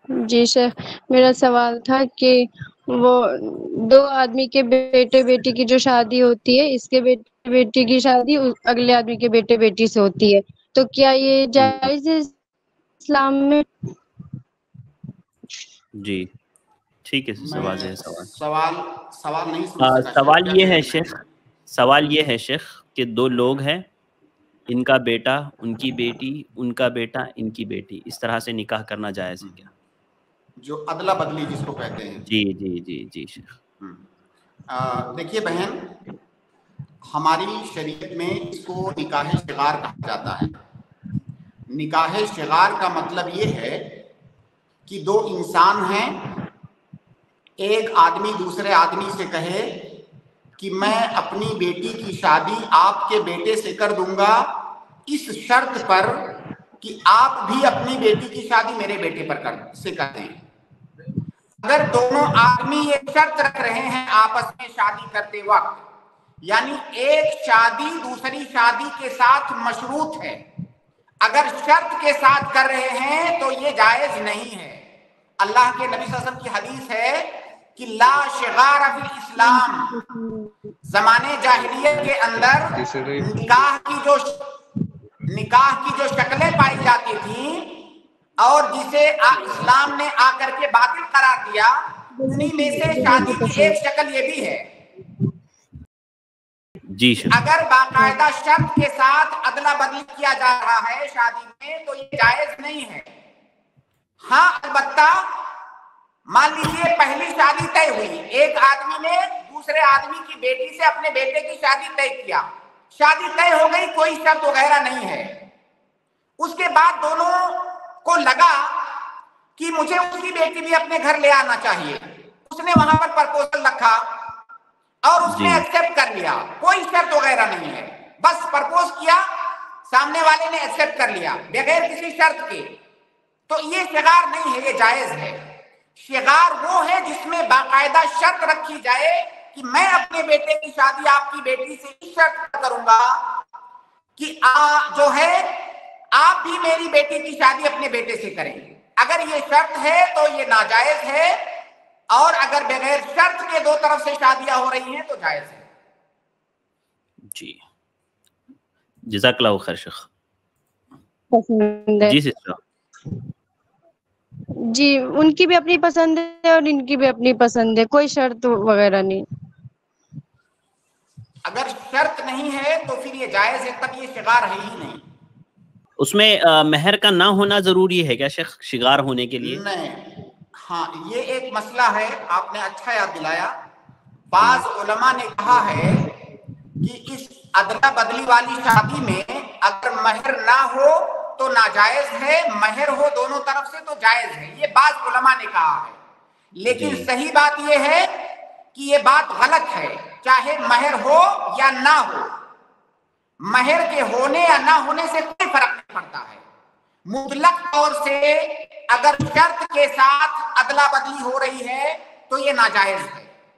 جی شیخ، میرا سوال تھا کہ وہ دو آدمی کے بیٹے بیٹی کی جو شادی ہوتی ہے، اس کے بیٹے بیٹی کی شادی اگلے آدمی کے بیٹے بیٹی سے ہوتی ہے، تو کیا یہ جائز ہے اسلام میں؟ جی ٹھیک ہے، میں واضح ہے سوال۔ سوال نہیں سمجھ سکا شیخ، سوال کیا یہ کہہ ہے رہے ہیں؟ شیخ، سوال یہ ہے شیخ کہ دو لوگ ہیں، ان کا بیٹا، ان کی بیٹی، ان کا بیٹا، ان کی بیٹی، اس طرح سے نکاح کرنا جائز ہے کیا؟ جو ادلا بدلی جس کو کہتے ہیں۔ جی جی جی جی شیخ۔ دیکھیے بہن، ہماری شریعت میں اس کو نکاح شغار کہا جاتا ہے۔ نکاح شغار کا مطلب یہ ہے کہ دو انسان ہیں، ایک آدمی دوسرے آدمی سے کہے کہ میں اپنی بیٹی کی شادی آپ کے بیٹے سے کر دوں گا، اس شرط پر کہ آپ بھی اپنی بیٹی کی شادی میرے بیٹے پر کر دیں۔ اگر دونوں آدمی یہ شرط رکھ رہے ہیں آپس میں شادی کرتے وقت، یعنی ایک شادی دوسری شادی کے ساتھ مشروط ہے، اگر شرط کے ساتھ کر رہے ہیں تو یہ جائز نہیں ہے۔ اللہ کے نبی صلی اللہ علیہ وسلم کی حدیث ہے کہ لا شغار فی الاسلام، زمانے جاہلیت کے اندر نکاح کی جو شکلیں پائی جاتی تھیں اور جسے اسلام نے آ کر کے باطل قرار دیا، انہی میں سے شادی کی ایک شکل یہ بھی ہے۔ جی شیخ۔ اگر باقاعدہ شرط کے ساتھ ادلا بدلی کیا جا رہا ہے شادی میں تو یہ جائز نہیں ہے۔ ہاں البتہ مان لیجیے پہلی شادی طے ہوئی، ایک آدمی نے دوسرے آدمی کی بیٹی سے اپنے بیٹے کی شادی طے کیا، شادی طے ہو گئی، کوئی شرط وغیرہ نہیں ہے۔ اس کے بعد دونوں کو لگا کہ مجھے اس کی بیٹی بھی اپنے گھر لے آنا چاہیے، اس نے وہاں پر پرپوزل رکھا اور اس نے ایکسپٹ کر لیا، کوئی شرط وغیرہ نہیں ہے، بس پرپوز کیا، سامنے والے نے ایکسپٹ کر لیا بغیر کسی شرط کے، تو یہ شغار نہیں ہے، یہ جائز ہے۔ شغار وہ ہے جس میں باقاعدہ شرط رکھی جائے کہ میں اپنے بیٹے کی شادی آپ کی بیٹی سے اس شرط کروں گا کہ جو ہے آپ بھی میری بیٹی کی شادی اپنے بیٹے سے کریں۔ اگر یہ شرط ہے تو یہ ناجائز ہے، اور اگر بغیر شرط کے دو طرف سے شادیاں ہو رہی ہیں تو جائز ہے۔ جی جزاک اللہ خیر شیخ۔ جی سسٹر۔ جی ان کی بھی اپنی پسند ہے اور ان کی بھی اپنی پسند ہے، کوئی شرط وغیرہ نہیں۔ اگر شرط نہیں ہے تو پھر یہ جائز ہے، تب یہ شغار ہے ہی نہیں۔ اس میں مہر کا نہ ہونا ضروری ہے کیا شیخ شغار ہونے کے لیے؟ نہیں، ہاں یہ ایک مسئلہ ہے، آپ نے اچھا یاد دلایا۔ بعض علماء نے کہا ہے کہ اس ادلا بدلی والی شادی میں اگر مہر نہ ہو تو ناجائز ہے، مہر ہو دونوں طرف سے تو جائز ہے، یہ بعض علماء نے کہا ہے۔ لیکن صحیح بات یہ ہے کہ یہ بات غلط ہے، چاہے مہر ہو یا نہ ہو، مہر کے ہونے یا نہ ہونے سے کوئی فرق نہیں پڑتا ہے۔ مطلق طور سے اگر شرط کے ساتھ ادلا بدلی ہو رہی ہے تو یہ ناجائز ہے۔